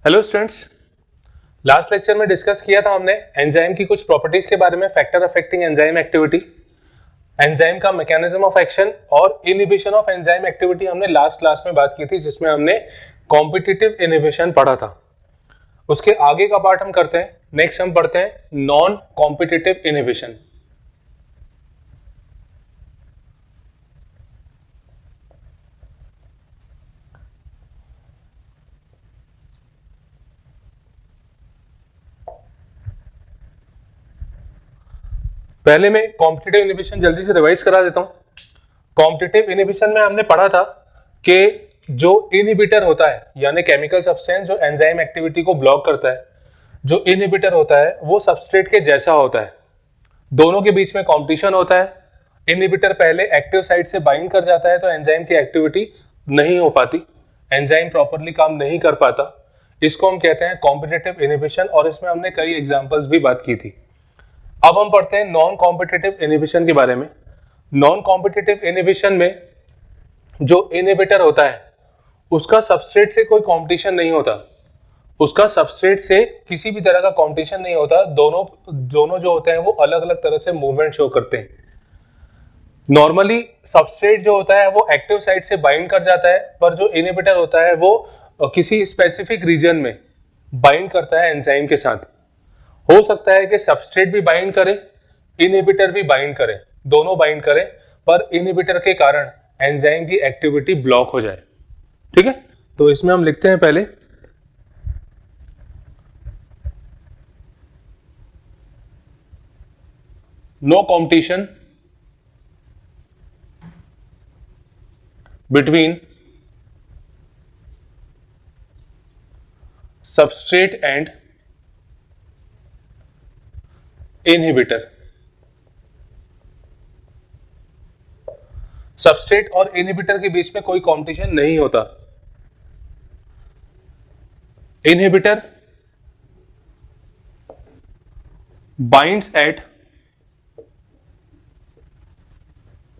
Hello students, last lecture में discuss किया था हमने एंजाइम की कुछ प्रॉपर्टीज के बारे में, factor affecting enzyme activity, enzyme का मैकेनिज्म ऑफ एक्शन और इनहिबिशन ऑफ एंजाइम एक्टिविटी हमने लास्ट क्लास में बात की थी, जिसमें हमने कॉम्पिटिटिव इनहिबिशन पढ़ा था। उसके आगे का पार्ट हम करते हैं, नेक्स्ट हम पढ़ते हैं नॉन कॉम्पिटिटिव इनहिबिशन। पहले मैं कॉम्पिटिटिव इनहिबिशन जल्दी से रिवाइज करा देता हूं। कॉम्पिटिटिव इनहिबिशन में हमने पढ़ा था कि जो इनहिबिटर होता है, यानी केमिकल सब्सटेंस जो एंजाइम एक्टिविटी को ब्लॉक करता है, जो इनहिबिटर होता है वो सबस्ट्रेट के जैसा होता है। दोनों के बीच में कंपटीशन होता है। इनहिबिटर पहले एक्टिव साइट से बाइंड कर जाता है तो एंजाइम की एक्टिविटी नहीं हो पाती, एंजाइम प्रॉपरली काम नहीं कर पाता। इसको हम कहते हैं कॉम्पिटिटिव इनहिबिशन, और इसमें हमने कई एग्जांपल्स भी बात की थी। अब हम पढ़ते हैं नॉन कॉम्पिटिटिव इनहिबिशन के बारे में। नॉन कॉम्पिटिटिव इनहिबिशन में जो इनहिबिटर होता है उसका सबस्ट्रेट से कोई कंपटीशन नहीं होता, उसका सबस्ट्रेट से किसी भी तरह का कंपटीशन नहीं होता। दोनों जो होते हैं वो अलग अलग तरह से मूवमेंट शो करते हैं। नॉर्मली सबस्ट्रेट जो होता है वो एक्टिव साइट से बाइंड कर जाता है, पर जो इनहिबिटर होता है वो किसी स्पेसिफिक रीजन में बाइंड करता है एंजाइम के साथ। हो सकता है कि सबस्ट्रेट भी बाइंड करे, इनहिबिटर भी बाइंड करे, दोनों बाइंड करें, पर इनहिबिटर के कारण एंजाइम की एक्टिविटी ब्लॉक हो जाए। ठीक है, तो इसमें हम लिखते हैं पहले no competition between substrate and inhibitor. Substrate और इनहिबिटर के बीच में कोई कंपटीशन नहीं होता। Inhibitor binds at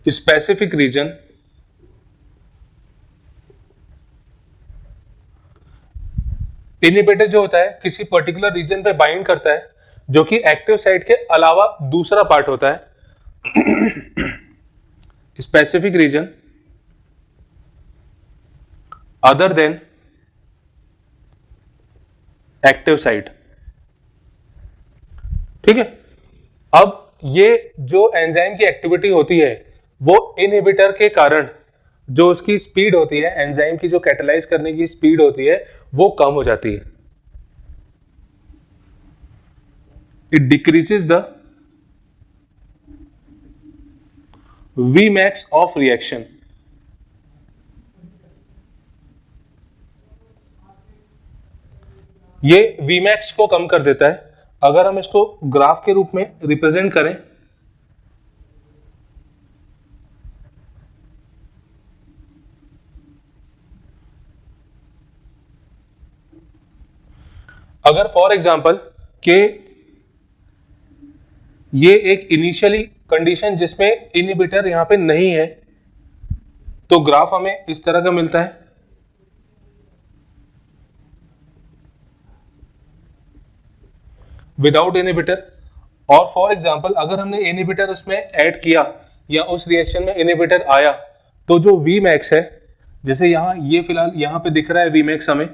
specific region inhibitor जो होता है किसी पर्टिकुलर रीजन पे बाइंड करता है, जो कि एक्टिव साइट के अलावा दूसरा पार्ट होता है। Specific region other than active site. ठीक है, अब ये जो एंजाइम की एक्टिविटी होती है वो इनहिबिटर के कारण जो उसकी स्पीड होती है, एंजाइम की जो कैटालाइज करने की स्पीड होती है वो कम हो जाती है। It decreases the Vmax of reaction. ये Vmax को कम कर देता है। अगर हम इसको ग्राफ के रूप में रिप्रेजेंट करें, अगर फॉर एग्जांपल के ये एक इनिशियली कंडीशन जिसमें इनहिबिटर यहां पे नहीं है, तो ग्राफ हमें इस तरह का मिलता है। विदाउट इनहिबिटर, और फॉर एग्जांपल अगर हमने इनहिबिटर उसमें ऐड किया या उस रिएक्शन में इनहिबिटर आया, तो जो Vmax है, जैसे यहां ये फिलहाल यहां पे दिख रहा है Vmax हमें,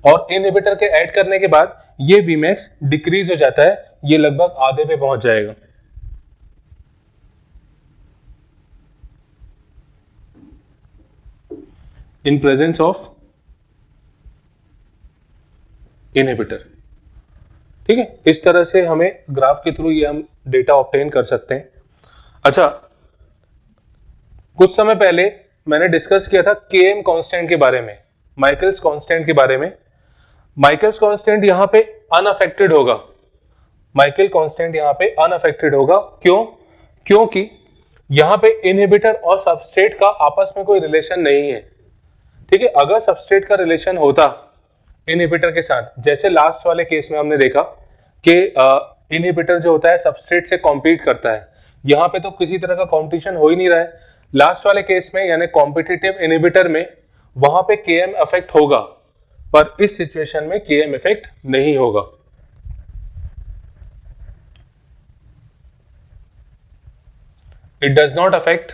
और इनहिबिटर के ऐड करने के बाद ये Vmax डिक्रीज हो जाता है, ये लगभग आधे पे पहुंच जाएगा। In presence of inhibitor. ठीक है, इस तरह से हमें ग्राफ के थ्रू ये हम डेटा ऑब्टेन कर सकते हैं। अच्छा, कुछ समय पहले मैंने डिस्कस किया था Km कांस्टेंट के बारे में, माइकल्स कांस्टेंट के बारे में। माइकल्स कांस्टेंट यहां पे अनअफेक्टेड होगा। माइकल कांस्टेंट यहां पे अनअफेक्टेड होगा। क्यों? क्योंकि यहां पे इनहिबिटर और सबस्ट्रेट का आपस में कोई रिलेशन नहीं है। ठीक है, अगर सबस्ट्रेट का रिलेशन होता इनहिबिटर के साथ, जैसे लास्ट वाले केस में हमने देखा कि इनहिबिटर जो होता है सबस्ट्रेट से कॉम्पीट करता है, यहां पे तो किसी तरह का कॉम्पिटिशन हो ही नहीं रहा है। लास्ट वाले केस में यानी कॉम्पिटिटिव इनहिबिटर में वहां पे Km अफेक्ट होगा, पर इस सिचुएशन में Km इफेक्ट नहीं होगा। It does not affect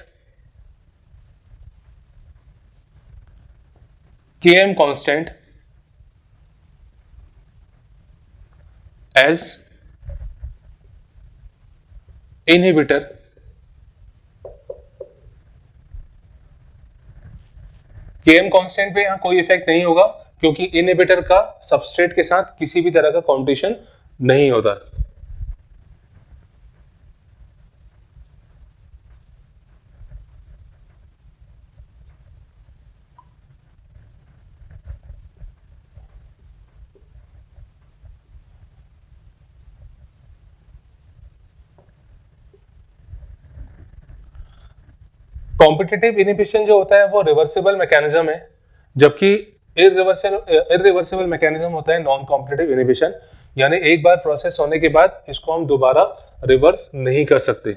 Km constant as inhibitor Km constant पे यहां कोई इफेक्ट नहीं होगा, क्योंकि इनहिबिटर का सबस्ट्रेट के साथ किसी भी तरह का कॉम्पिटिशन नहीं होता। कॉम्पिटिटिव इनहिबिशन जो होता है वो रिवर्सिबल मैकेनिज्म है, जबकि इरिवर्सिबल मैकेनिज्म होता है नॉन कॉम्पिटिटिव इनहिबिशन, यानी एक बार प्रोसेस होने के बाद इसको हम दोबारा रिवर्स नहीं कर सकते।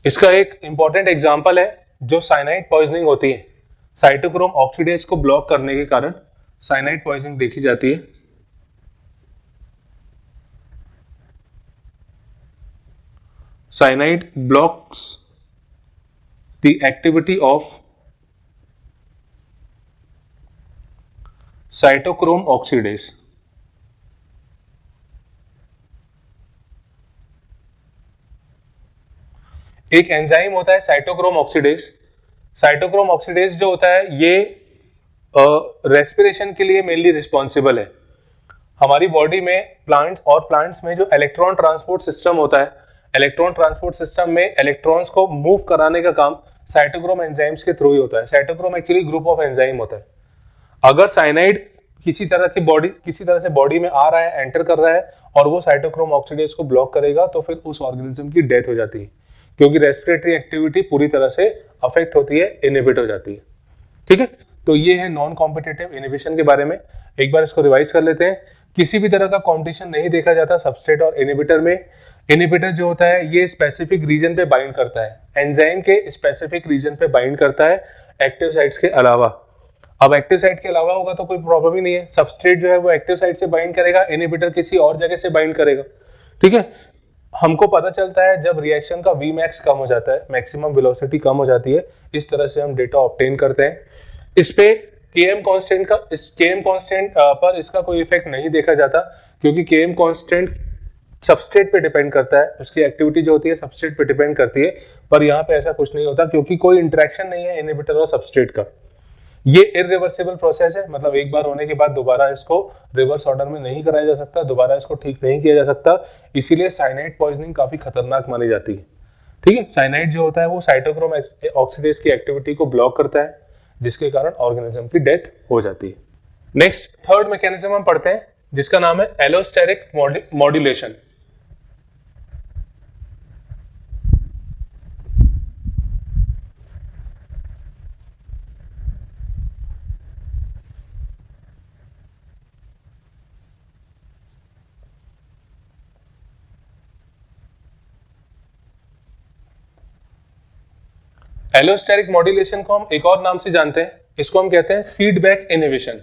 इसका एक इंपॉर्टेंट एग्जांपल है जो साइनाइड पॉइजनिंग होती है। साइटोक्रोम ऑक्सीडेज को ब्लॉक करने के कारण साइनाइड पॉइजनिंग देखी जाती है। Cyanide blocks the activity of cytochrome oxidase. एक एंजाइम होता है साइटोक्रोम ऑक्सीडेज। साइटोक्रोम ऑक्सीडेज जो होता है ये रेस्पिरेशन के लिए मेनली रिस्पॉन्सिबल है। हमारी बॉडी में प्लांट्स में जो इलेक्ट्रॉन ट्रांसपोर्ट सिस्टम होता है, इलेक्ट्रॉन ट्रांसपोर्ट सिस्टम में इलेक्ट्रॉन्स को मूव कराने का काम साइटोक्रोम एंजाइम्स के थ्रू ही होता है। Cytochrome actually group of enzyme होता है। अगर साइनाइड किसी तरह से बॉडी में आ रहा है, एंटर कर रहा है और वो साइटोक्रोम ऑक्सीडेज को ब्लॉक करेगा, तो फिर उस ऑर्गेनिज्म की डेथ हो जाती है, क्योंकि रेस्पिरेटरी एक्टिविटी पूरी तरह से अफेक्ट होती है, इनहिबिट हो जाती है। ठीक है, तो ये है नॉन कॉम्पिटिटिव इनहिबिशन के बारे में। एक बार इसको रिवाइज कर लेते हैं। किसी भी तरह का कॉम्पिटिशन नहीं देखा जाता सबस्ट्रेट और इनहिबिटर में। इनहिबिटर जो होता है ये स्पेसिफिक रीजन पे बाइंड करता है, एंजाइम के स्पेसिफिक रीजन पे बाइंड करता है एक्टिव साइट्स के अलावा। अब एक्टिव साइट के अलावा होगा तो कोई प्रॉब्लम ही नहीं है। सबस्ट्रेट जो है वो एक्टिव साइट से बाइंड करेगा, इनहिबिटर किसी और जगह से बाइंड करेगा। ठीक है, हमको पता चलता है जब रिएक्शन का Vmax कम हो जाता है, मैक्सिमम वेलोसिटी कम हो जाती है। इस तरह से हम डेटा ऑब्टेन करते हैं। इस पे Km कांस्टेंट पर इसका कोई इफेक्ट नहीं देखा जाता, क्योंकि Km कांस्टेंट सबस्ट्रेट पे डिपेंड करता है, उसकी एक्टिविटी जो होती है सबस्ट्रेट पे डिपेंड करती है। पर यहाँ पे ऐसा कुछ नहीं होता, क्योंकि कोई इंटरेक्शन नहीं है इनहिबिटर और सबस्ट्रेट का। ये इरिवर्सिबल प्रोसेस है, मतलब एक बार होने के बाद दोबारा इसको रिवर्स ऑर्डर में नहीं कराया जा सकता, दोबारा इसको ठीक नहीं किया जा सकता। इसीलिए साइनाइड पॉइजनिंग काफी खतरनाक मानी जाती है। ठीक है, साइनाइड जो होता है वो साइटोक्रोम ऑक्सीडेज की एक्टिविटी को ब्लॉक करता है, जिसके कारण ऑर्गेनिज्म की डेथ हो जाती है। नेक्स्ट थर्ड मैकेनिज्म हम पढ़ते हैं, जिसका नाम है एलोस्टेरिक मॉड्यूलेशन। एलोस्टेरिक मॉड्यूलेशन को हम एक और नाम से जानते हैं, इसको हम कहते हैं फीडबैक इनहिबिशन।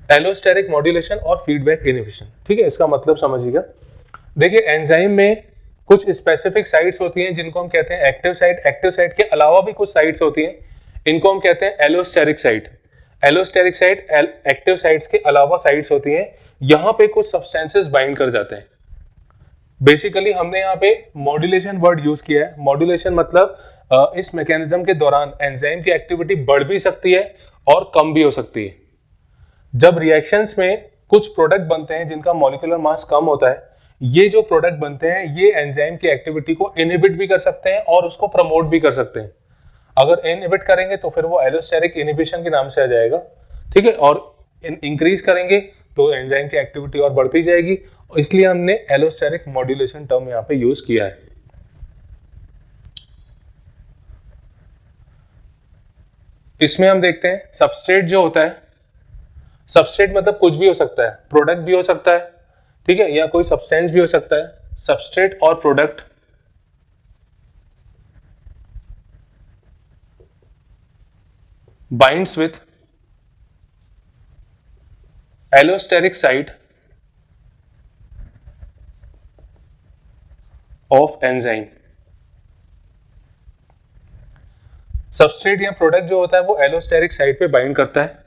एलोस्टेरिक मॉड्यूलेशन और फीडबैक इनहिबिशन, ठीक है, इसका मतलब समझिएगा। देखिए, एंजाइम में कुछ स्पेसिफिक साइट्स होती हैं जिनको हम कहते हैं एक्टिव साइट। एक्टिव साइट के अलावा भी कुछ साइट्स होती हैं, इनको हम कहते हैं allosteric site. Allosteric site active sites के अलावा साइट्स होती हैं, यहां पे कुछ सब्सटेंसेस बाइंड कर जाते हैं। बेसिकली हमने यहाँ पे मॉड्यूलेशन वर्ड यूज किया है। मॉड्यूलेशन मतलब इस मैकेनिज्म के दौरान एंजाइम की एक्टिविटी बढ़ भी सकती है और कम भी हो सकती है। जब रिएक्शंस में कुछ प्रोडक्ट बनते हैं जिनका मॉलिक्यूलर मास कम होता है, ये जो प्रोडक्ट बनते हैं ये एंजाइम की एक्टिविटी को इनहिबिट भी कर सकते हैं और उसको प्रमोट भी कर सकते हैं। अगर इनहिबिट करेंगे तो फिर वो एलोस्टेरिक इनहिबिशन के नाम से आ जाएगा। ठीक है, और इंक्रीज करेंगे तो एंजाइम की एक्टिविटी और बढ़ती जाएगी, इसलिए हमने एलोस्टेरिक मॉड्यूलेशन टर्म यहाँ पे यूज किया है। इसमें हम देखते हैं सबस्ट्रेट जो होता है, सबस्ट्रेट मतलब कुछ भी हो सकता है, प्रोडक्ट भी हो सकता है, ठीक है, या कोई सब्सटेंस भी हो सकता है। सबस्ट्रेट और product binds with allosteric site of enzyme. Substrate या प्रोडक्ट जो होता है वो एलोस्टेरिक साइट पे बाइंड करता है।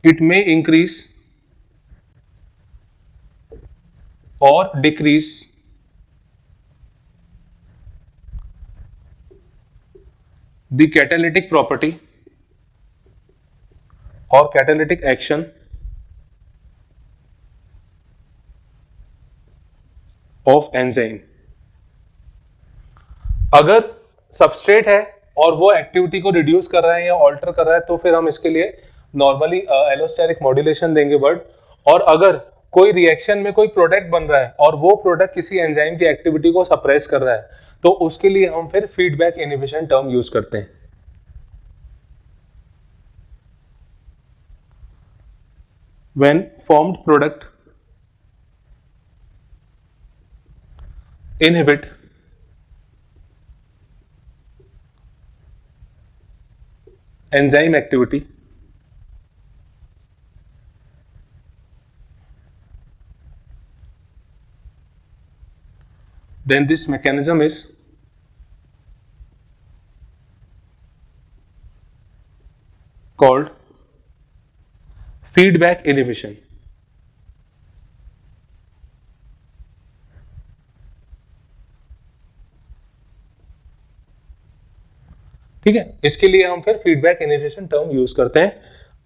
इट मे इंक्रीज और डिक्रीज द कैटालिटिक प्रॉपर्टी और कैटालिटिक एक्शन ऑफ एंजाइम। अगर सबस्ट्रेट है और वो एक्टिविटी को रिड्यूस कर रहा है या ऑल्टर कर रहा है तो फिर हम इसके लिए नॉर्मली एलोस्टेरिक मॉड्यूलेशन देंगे वर्ड। और अगर कोई रिएक्शन में कोई प्रोडक्ट बन रहा है और वो प्रोडक्ट किसी एंजाइम की एक्टिविटी को सप्रेस कर रहा है तो उसके लिए हम फिर फीडबैक इनहिबिशन टर्म यूज करते हैं। When formed product inhibit enzyme activity, then this mechanism is called feedback inhibition. ठीक है, इसके लिए हम फिर फीडबैक इनहिबिशन टर्म यूज करते हैं।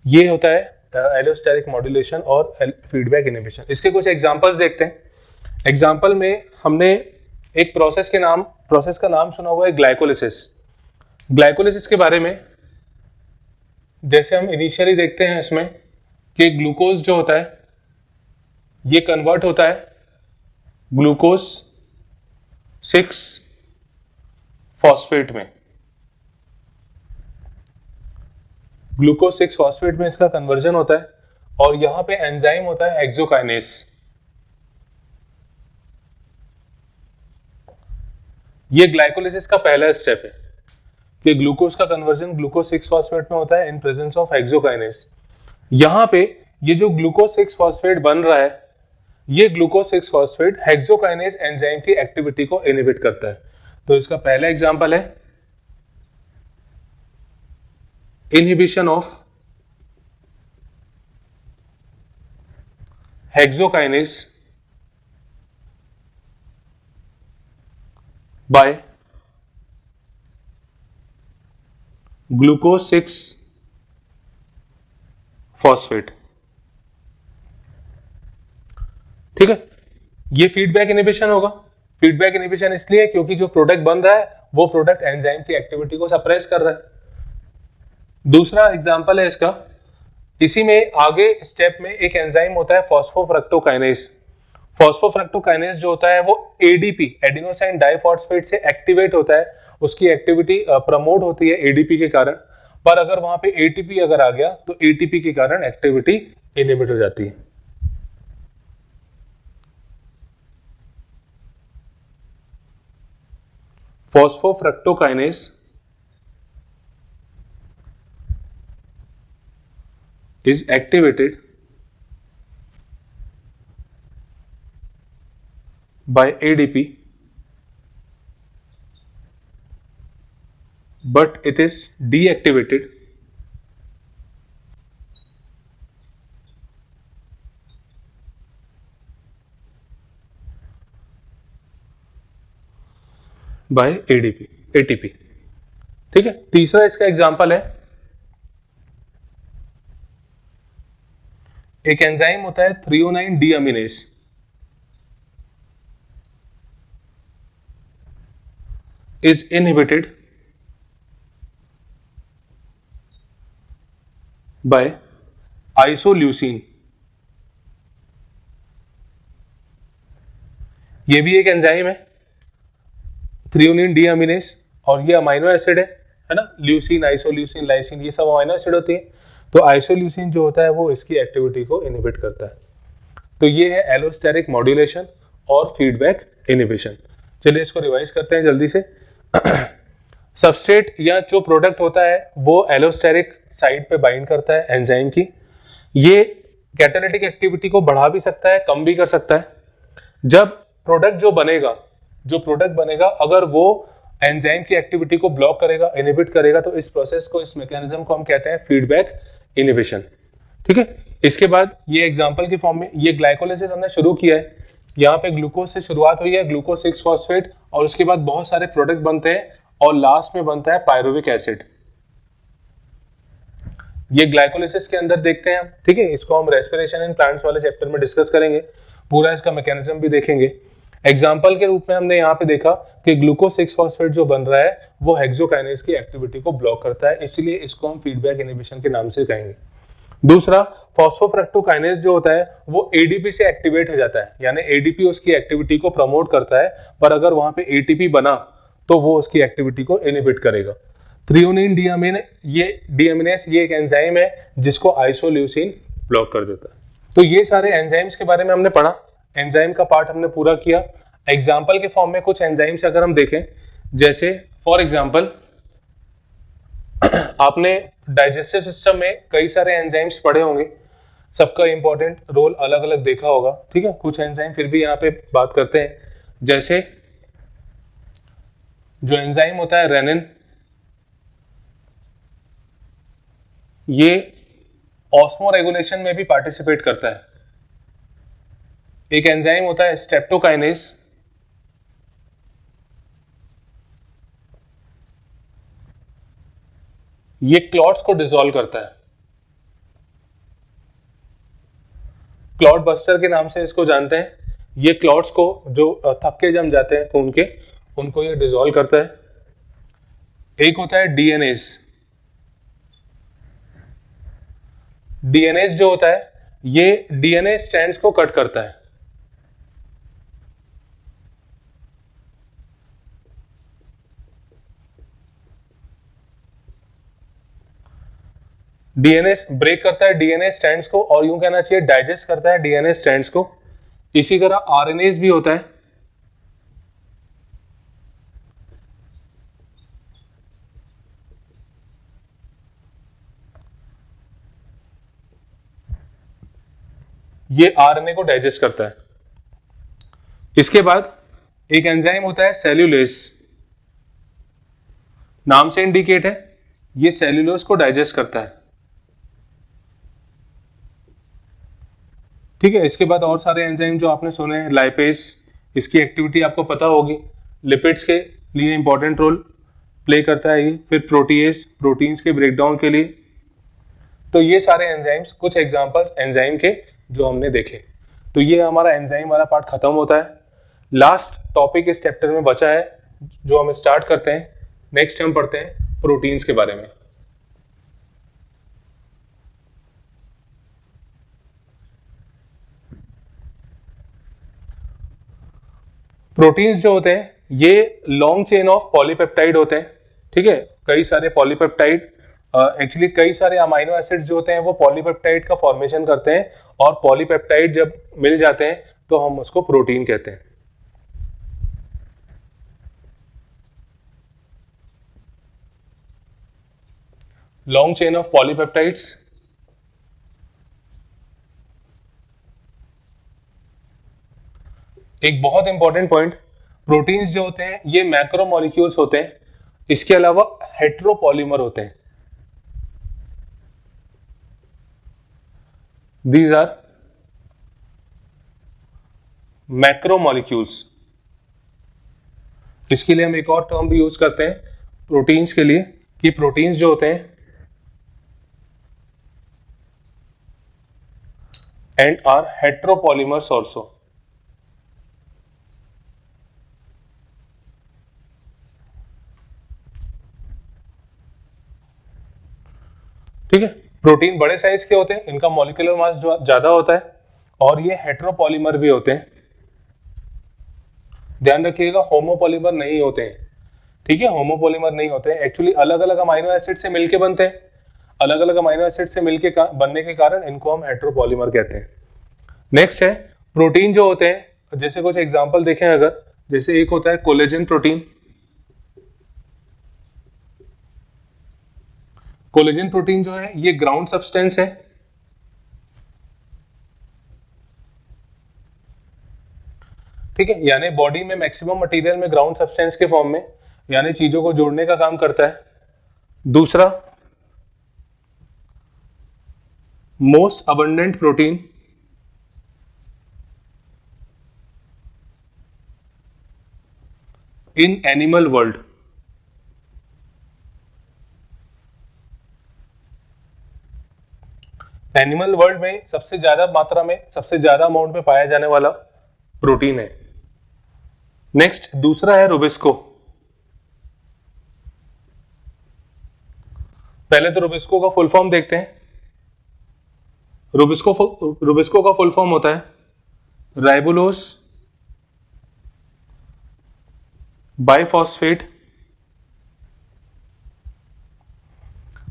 ये होता है एलोस्टेरिक मॉड्यूलेशन और फीडबैक इनहिबिशन। इसके कुछ एग्जांपल्स देखते हैं। एग्जांपल में हमने एक प्रोसेस का नाम सुना हुआ है ग्लाइकोलिसिस। ग्लाइकोलिसिस के बारे में जैसे हम इनिशियली देखते हैं इसमें कि ग्लूकोज जो होता है ये कन्वर्ट होता है ग्लूकोज 6 फॉस्फेट में। ग्लूकोज 6 फॉस्फेट में इसका कन्वर्जन होता है और यहां पे एंजाइम होता है हेक्सोकाइनेस। ये ग्लाइकोलिसिस का पहला स्टेप है कि ग्लूकोज का कन्वर्जन ग्लूकोज 6 फॉस्फेट में होता है इन प्रेजेंस ऑफ हेक्सोकाइनेस। यहां पे ये जो ग्लूकोज 6 फॉस्फेट बन रहा है ये ग्लूकोज 6 फॉस्फेट हेक्सोकाइनेस एंजाइम की एक्टिविटी को इनहिबिट करता है। तो इसका पहला एग्जांपल है inhibition of hexokinase by glucose 6 phosphate. ठीक है, ये फीडबैक इनहिबिशन होगा। फीडबैक इनहिबिशन इसलिए क्योंकि जो प्रोडक्ट बन रहा है वो प्रोडक्ट एंजाइम की एक्टिविटी को सप्रेस कर रहा है। दूसरा एग्जांपल है इसका, इसी में आगे स्टेप में एक एंजाइम होता है फॉस्फोफ्रक्टोकाइनेस। फॉस्फोफ्रक्टोकाइनेस जो होता है वो एडीपी एडिनोसाइन डाइफॉस्फेट से एक्टिवेट होता है, उसकी एक्टिविटी प्रमोट होती है एडीपी के कारण। पर अगर वहां पे एटीपी अगर आ गया तो एटीपी के कारण एक्टिविटी इनहिबिट हो जाती है। फॉस्फोफ्रक्टोकाइनेस is activated by ADP, but it is deactivated by ATP। ठीक है, तीसरा इसका एग्जांपल है एक एंजाइम होता है threonine deaminase. Is inhibited by isoleucine, ये भी एक एंजाइम है, थ्रियोनिन डीअमीनेज, और ये अमाइनो एसिड है ना, ल्यूसिन, आइसोल्यूसिन, लाइसिन, ये सब अमाइनो एसिड होती है। तो आइसोल्यूसिन जो होता है वो इसकी एक्टिविटी को इनहिबिट करता है। तो ये है एलोस्टेरिक मॉड्यूलेशन और फीडबैक इनहिबिशन। चलिए इसको रिवाइज करते हैं जल्दी से। सबस्ट्रेट या जो प्रोडक्ट होता है वो एलोस्टेरिक साइड पे बाइंड करता है एंजाइम की। ये कैटालिटिक एक्टिविटी को बढ़ा भी सकता है, कम भी कर सकता है। जब प्रोडक्ट जो प्रोडक्ट बनेगा अगर वो एंजाइम की एक्टिविटी को ब्लॉक करेगा, इनहिबिट करेगा, तो इस प्रोसेस को, इस मैकेनिज्म को हम कहते हैं फीडबैक इनहिबिशन। ठीक है, इसके बाद ये एग्जांपल के फॉर्म में ये ग्लाइकोलाइसिस हमने शुरू किया है। यहाँ पे ग्लूकोज से शुरुआत हुई है, ग्लूकोज 6 फॉस्फेट, और उसके बाद बहुत सारे प्रोडक्ट बनते हैं और लास्ट में बनता है पायरुविक एसिड। ये ग्लाइकोलाइसिस के अंदर देखते हैं हम। ठीक है, इसको हम रेस्पिरेशन इन प्लांट्स वाले चैप्टर में डिस्कस करेंगे, पूरा इसका मैकेनिज्म भी देखेंगे। एग्जाम्पल के रूप में हमने यहाँ पे देखा कि ग्लूकोज 6 फॉस्फेट जो बन रहा है वो हेक्सोकाइनेज की एक्टिविटी को ब्लॉक करता है, इसलिए इसको हम फीडबैक इनहिबिशन के नाम से कहेंगे। दूसरा, फॉस्फोफ्रक्टोकाइनेज जो होता है वो एडीपी से एक्टिवेट हो जाता है, यानी एडीपी उसकी एक्टिविटी को प्रमोट करता है, पर अगर वहां पे एटीपी बना तो वो उसकी एक्टिविटी को इनहिबिट करेगा। थ्रियोनिन डीअमीनेज ये एक एंजाइम है जिसको आइसोल्यूसिन ब्लॉक कर देता है। तो ये सारे एंजाइम्स के बारे में हमने पढ़ा, एंजाइम का पार्ट हमने पूरा किया। एग्जाम्पल के फॉर्म में कुछ एंजाइम्स अगर हम देखें, जैसे फॉर एग्जाम्पल आपने डाइजेस्टिव सिस्टम में कई सारे एंजाइम्स पढ़े होंगे, सबका इंपॉर्टेंट रोल अलग अलग देखा होगा। ठीक है, कुछ एंजाइम फिर भी यहाँ पे बात करते हैं, जैसे जो एंजाइम होता है रेनिन, ये ऑस्मो रेगुलेशन में भी पार्टिसिपेट करता है। एक एंजाइम होता है स्ट्रेप्टोकाइनेज, ये क्लॉट्स को डिसॉल्व करता है, क्लॉट बस्टर के नाम से इसको जानते हैं। ये क्लॉट्स को जो थक्के जम जाते हैं खून के, उनको ये डिसॉल्व करता है। एक होता है डीएनएज, डीएनएज जो होता है ये डीएनए स्ट्रैंड्स को कट करता है। डीएनए ब्रेक करता है डीएनए स्ट्रैंड्स को, और यूं कहना चाहिए डाइजेस्ट करता है डीएनए स्ट्रैंड्स को। इसी तरह आरएनएज भी होता है, ये आरएनए को डाइजेस्ट करता है। इसके बाद एक एंजाइम होता है सेल्यूलेज, नाम से इंडिकेट है ये सेल्यूलोज को डाइजेस्ट करता है। ठीक है, इसके बाद और सारे एंजाइम जो आपने सुने हैं, लाइपेज, इसकी एक्टिविटी आपको पता होगी, लिपिड्स के लिए इंपॉर्टेंट रोल प्ले करता है ये। फिर प्रोटीएज, प्रोटीन्स के ब्रेकडाउन के लिए। तो ये सारे एंजाइम्स कुछ एग्जांपल्स एंजाइम के जो हमने देखे। तो ये हमारा एंजाइम वाला पार्ट खत्म होता है। लास्ट टॉपिक इस चैप्टर में बचा है जो हम स्टार्ट करते हैं। नेक्स्ट हम पढ़ते हैं प्रोटीन्स के बारे में। प्रोटीन्स जो होते हैं ये लॉन्ग चेन ऑफ पॉलीपेप्टाइड होते हैं। ठीक है, कई सारे पॉलीपेप्टाइड, एक्चुअली कई सारे अमाइनो एसिड्स जो होते हैं वो पॉलीपेप्टाइड का फॉर्मेशन करते हैं, और पॉलीपेप्टाइड जब मिल जाते हैं तो हम उसको प्रोटीन कहते हैं। Long chain of polypeptides. एक बहुत इंपॉर्टेंट पॉइंट, प्रोटीन्स जो होते हैं ये मैक्रोमोलिक्यूल्स होते हैं, इसके अलावा हेट्रोपॉलीमर होते हैं। These are macromolecules. इसके लिए हम एक और टर्म भी यूज करते हैं प्रोटीन्स के लिए, कि प्रोटीन्स जो होते हैं एंड आर हेट्रोपॉलीमर्स ऑल्सो। ठीक है, प्रोटीन बड़े साइज के होते हैं, इनका मॉलिक्यूलर मास ज्यादा होता है और ये हेट्रोपॉलीमर भी होते हैं। ध्यान रखिएगा होमोपॉलीमर नहीं होते हैं, ठीक है, होमोपॉलीमर नहीं होते हैं, एक्चुअली अलग अलग अमाइनो एसिड से मिलके बनते हैं। अलग अलग अमाइनो एसिड से मिलके बनने के कारण इनको हम हेट्रोपॉलीमर कहते हैं। नेक्स्ट है प्रोटीन जो होते हैं, जैसे कुछ एग्जांपल देखें अगर, जैसे एक होता है कोलेजन प्रोटीन। कोलेजन प्रोटीन जो है ये ग्राउंड सब्सटेंस है, ठीक है, यानी बॉडी में मैक्सिमम मटेरियल में ग्राउंड सब्सटेंस के फॉर्म में, यानी चीजों को जोड़ने का काम करता है। दूसरा most abundant protein, in animal world. Animal world में सबसे ज्यादा मात्रा में, सबसे ज्यादा अमाउंट में पाया जाने वाला प्रोटीन है। नेक्स्ट दूसरा है रुबिस्को। पहले तो रुबिस्को का फुल फॉर्म देखते हैं। रुबिस्को का फुल फॉर्म होता है राइबोलोस बाइफॉस्फेट।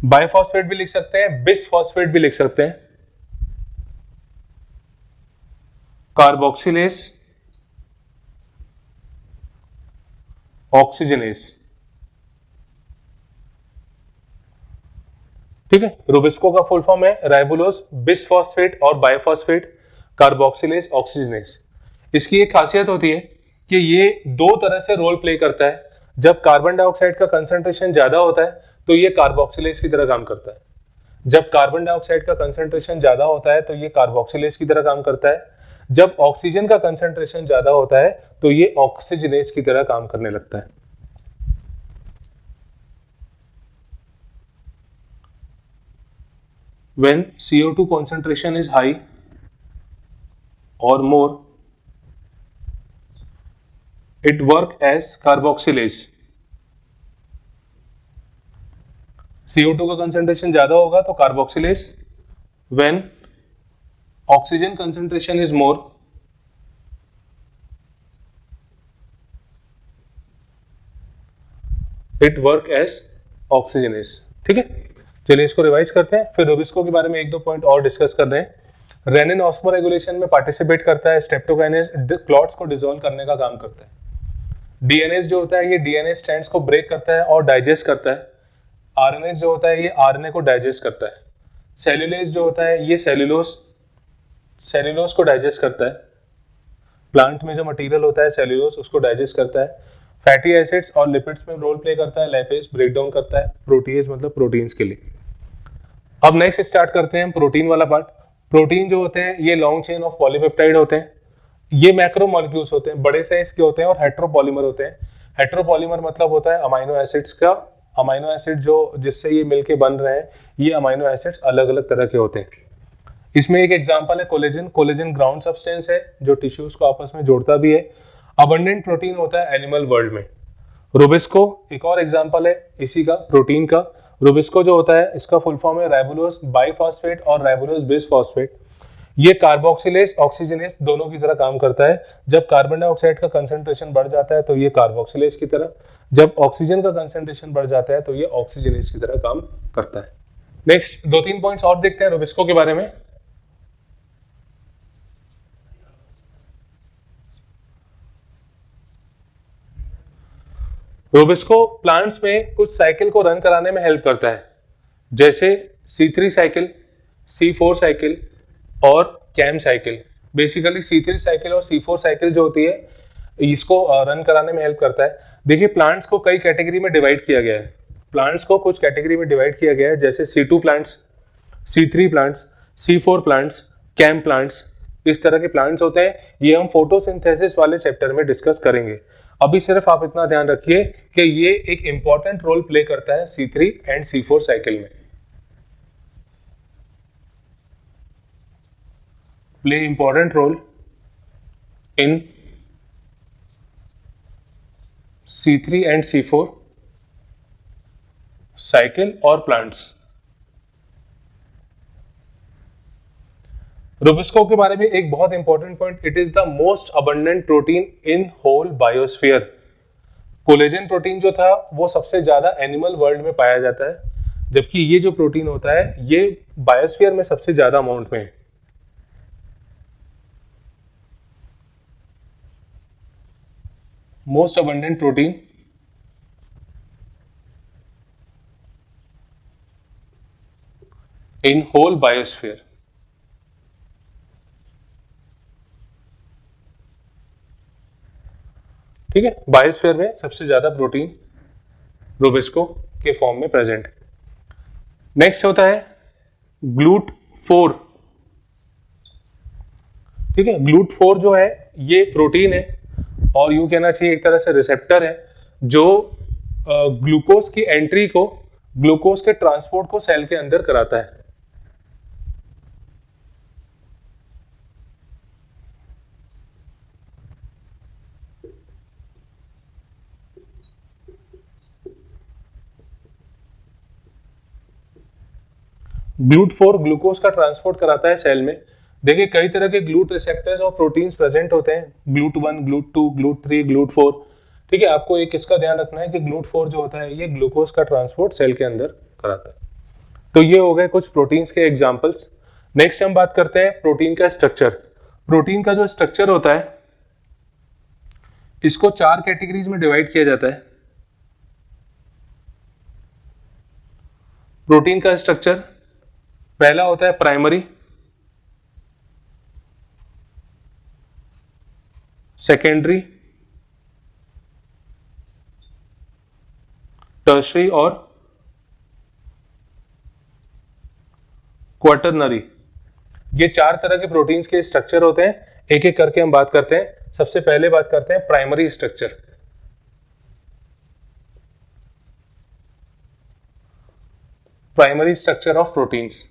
बाइफॉस्फेट भी लिख सकते हैं, बिसफॉस्फेट भी लिख सकते हैं। कार्बोक्सिलेस ऑक्सीजनेस, ठीक है। रुबिस्को का फुल फॉर्म है राइबोलोस बिसफॉस्फेट और बाइफॉस्फेट कार्बोक्सिलेस ऑक्सीजनेस। इसकी एक खासियत होती है कि ये दो तरह से रोल प्ले करता है। जब कार्बन डाइऑक्साइड का कंसंट्रेशन ज्यादा होता है तो ये कार्बोक्सिलेस की तरह काम करता है। जब कार्बन डाइऑक्साइड का कंसंट्रेशन ज्यादा होता है तो ये कार्बोक्सिलेस की तरह काम करता है। जब ऑक्सीजन का कंसंट्रेशन ज्यादा होता है तो ये ऑक्सीजनेस की तरह काम करने लगता है। When CO2 concentration is high or more, it work as carboxylase। CO2 का कंसंट्रेशन ज्यादा होगा तो carboxylase. When oxygen concentration is more, it work as oxygenase, ठीक है। चलिए इसको रिवाइज करते हैं, फिर रुबिस्को के बारे में एक दो पॉइंट और डिस्कस कर रहे हैं। रेनिन ऑस्मोरेगुलेशन में पार्टिसिपेट करता है। स्ट्रेप्टोकाइनेज क्लॉट्स को डिसॉल्व करने का काम करता है। डीएनएस जो होता है ये डीएनए स्ट्रैंड्स को ब्रेक करता है और डाइजेस्ट करता है। आरएनएस जो होता है ये आरएनए को डाइजेस्ट करता है। सेल्यूलेज जो होता है ये सेल्यूलोज को डाइजेस्ट करता है। प्लांट में जो मटेरियल होता है सेल्यूलोज उसको डाइजेस्ट करता है। फैटी एसिड्स और लिपिड्स में रोल प्ले करता है। लैपेज ब्रेक डाउन करता है। प्रोटीज मतलब प्रोटीन्स के लिए। अब नेक्स्ट स्टार्ट करते हैं प्रोटीन वाला पार्ट। प्रोटीन जो होते हैं ये लॉन्ग चेन ऑफ पॉलीपेप्टाइड होते हैं। ये मैक्रो मॉलिक्यूल्स होते हैं, बड़े साइज के होते हैं और हेट्रोपॉलीमर होते हैं। हेट्रोपॉलीमर मतलब होता है अमाइनो एसिड्स का, अमाइनो एसिड जो जिससे ये मिलके बन रहे हैं ये अमाइनो एसिड्स अलग अलग तरह के होते हैं। इसमें एक एग्जांपल है कोलेजन। कोलेजन ग्राउंड सब्सटेंस है जो टिश्यूज को आपस में जोड़ता भी है। अबंडेंट प्रोटीन होता है एनिमल वर्ल्ड में। रुबिस्को एक और एग्जांपल है इसी का, प्रोटीन का। रुबिस्को जो होता है इसका फुल फॉर्म है राइबोलोस बाइफॉस्फेट और राइबोलोस बिसफॉस्फेट। ये कार्बोक्सिलेस ऑक्सीजनेस दोनों की तरह काम करता है। जब कार्बन डाइऑक्साइड का कंसंट्रेशन बढ़ जाता है तो ये कार्बोक्सिलेस की तरह, जब ऑक्सीजन का कंसंट्रेशन बढ़ जाता है तो ये ऑक्सीजनेस की तरह काम करता है। नेक्स्ट दो तीन पॉइंट्स और देखते हैं रुबिस्को के बारे में। रुबिस्को प्लांट्स में कुछ साइकिल को रन कराने में हेल्प करता है, जैसे C3 साइकिल, C4 साइकिल और CAM cycle. Basically C3 cycle और C4 साइकिल जो होती है इसको रन कराने में हेल्प करता है। देखिए प्लांट्स को कई कैटेगरी में डिवाइड किया गया है। प्लांट्स को कुछ कैटेगरी में डिवाइड किया गया है, जैसे C2 plants, C3 plants, C4 plants, CAM plants. इस तरह के प्लांट्स होते हैं। ये हम फोटोसिंथेसिस वाले चैप्टर में डिस्कस करेंगे। अभी सिर्फ आप इतना ध्यान रखिए कि ये एक इंपॉर्टेंट रोल प्ले करता है C3 एंड C4 साइकिल में। Play important role in C3 and C4 cycle और प्लांट्स। रूबिस्को के बारे में एक बहुत important point, it is the most abundant protein in whole biosphere. Collagen protein जो था वो सबसे ज्यादा एनिमल वर्ल्ड में पाया जाता है, जबकि ये जो प्रोटीन होता है ये बायोस्फीयर में सबसे ज्यादा अमाउंट में है। Most abundant protein in whole biosphere. ठीक है, बायोस्फीयर में सबसे ज्यादा प्रोटीन रूबिस्को के फॉर्म में प्रेजेंट है। नेक्स्ट होता है ग्लूट 4। ठीक है, ग्लूट 4 जो है ये प्रोटीन है और यूं कहना चाहिए एक तरह से रिसेप्टर है जो ग्लूकोज की एंट्री को, ग्लूकोज के ट्रांसपोर्ट को सेल के अंदर कराता है। ग्लूट 4 ग्लूकोज का ट्रांसपोर्ट कराता है सेल में। देखिए कई तरह के ग्लूट रिसेप्टर्स और प्रोटीन्स प्रेजेंट होते हैं, ग्लूट 1, ग्लूट 2, ग्लूट 3, ग्लूट 4। ठीक है, आपको एक इसका ध्यान रखना है कि ग्लूट 4 जो होता है ये ग्लूकोज का ट्रांसपोर्ट सेल के अंदर कराता है। तो ये हो गए कुछ प्रोटीन्स के एग्जांपल्स। नेक्स्ट हम बात करते हैं प्रोटीन का स्ट्रक्चर। प्रोटीन का जो स्ट्रक्चर होता है इसको 4 कैटेगरीज में डिवाइड किया जाता है। प्रोटीन का स्ट्रक्चर पहला होता है प्राइमरी, सेकेंडरी, टर्शरी और क्वाटरनरी। ये 4 तरह के प्रोटीन्स के स्ट्रक्चर होते हैं, एक एक करके हम बात करते हैं। सबसे पहले बात करते हैं primary structure. Primary structure of proteins.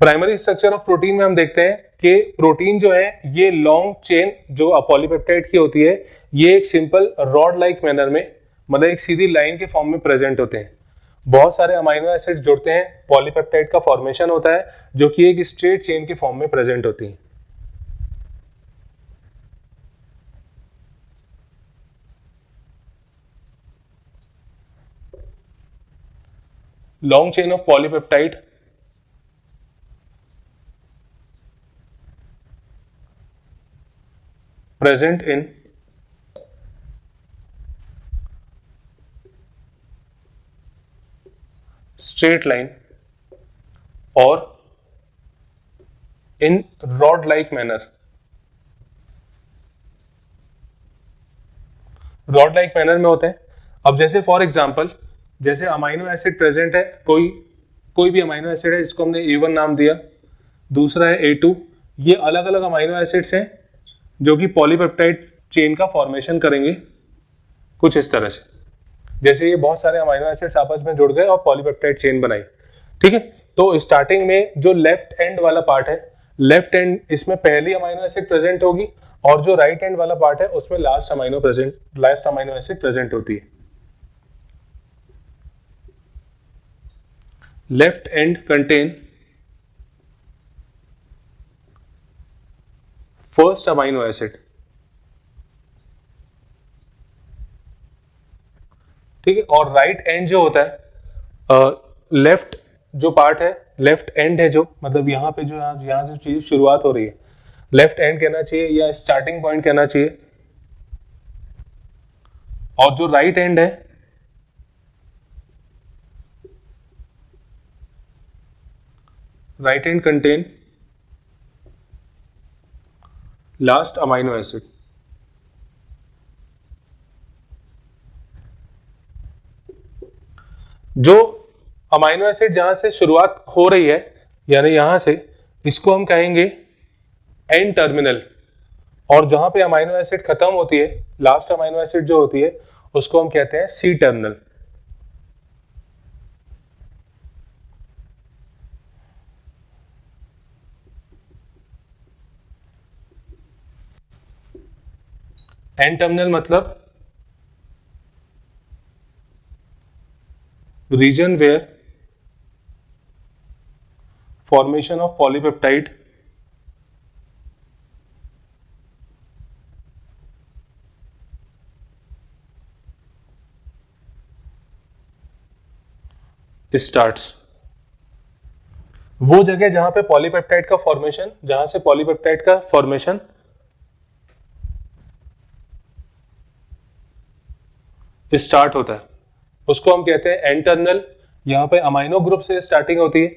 Primary structure of protein में हम देखते हैं कि प्रोटीन जो है ये लॉन्ग चेन जो पॉलीपेप्टाइड की होती है ये एक सिंपल रॉड लाइक मैनर में, मतलब एक सीधी लाइन के फॉर्म में प्रेजेंट होते हैं। बहुत सारे अमाइनो एसिड्स जुड़ते हैं, पॉलीपेप्टाइड का फॉर्मेशन होता है जो कि एक स्ट्रेट चेन के फॉर्म में प्रेजेंट होती है। Long chain of polypeptide present in straight line or in rod like manner। Rod like manner में होते हैं। अब जैसे फॉर एग्जांपल जैसे अमाइनो एसिड प्रेजेंट है, कोई भी अमाइनो एसिड है, इसको हमने A1 नाम दिया, दूसरा है A2। ये अलग अलग अमाइनो एसिड्स हैं जो कि पॉलीपेप्टाइड चेन का फॉर्मेशन करेंगे कुछ इस तरह से। जैसे ये बहुत सारे अमाइनो एसिड्स आपस में जुड़ गए और पॉलीपेप्टाइड चेन बनाई। ठीक है, तो स्टार्टिंग में जो लेफ्ट एंड वाला पार्ट है, लेफ्ट एंड इसमें पहली अमाइनो एसिड प्रेजेंट होगी और जो राइट एंड वाला पार्ट है उसमें लास्ट अमाइनो एसिड प्रेजेंट होती है। Left and contain first amino acid. ठीक है, और राइट एंड जो होता है, लेफ्ट जो पार्ट है, लेफ्ट एंड है जो, मतलब यहाँ पे जो यहाँ से चीज शुरुआत हो रही है, लेफ्ट एंड कहना चाहिए या स्टार्टिंग पॉइंट कहना चाहिए। और जो राइट एंड है, right and contain last amino acid. जो अमाइनो एसिड जहां से शुरुआत हो रही है यानी यहां से, इसको हम कहेंगे एन टर्मिनल, और जहां पे अमाइनो एसिड खत्म होती है, लास्ट अमाइनो एसिड जो होती है, उसको हम कहते हैं सी टर्मिनल। एन टर्मिनल मतलब region where formation of polypeptide starts. वो जगह जहां पे पॉलीपेप्टाइड का फॉर्मेशन, जहां से पॉलीपेप्टाइड का फॉर्मेशन स्टार्ट होता है उसको हम कहते हैं एंड टर्मिनल। यहां पे अमाइनो ग्रुप से स्टार्टिंग होती है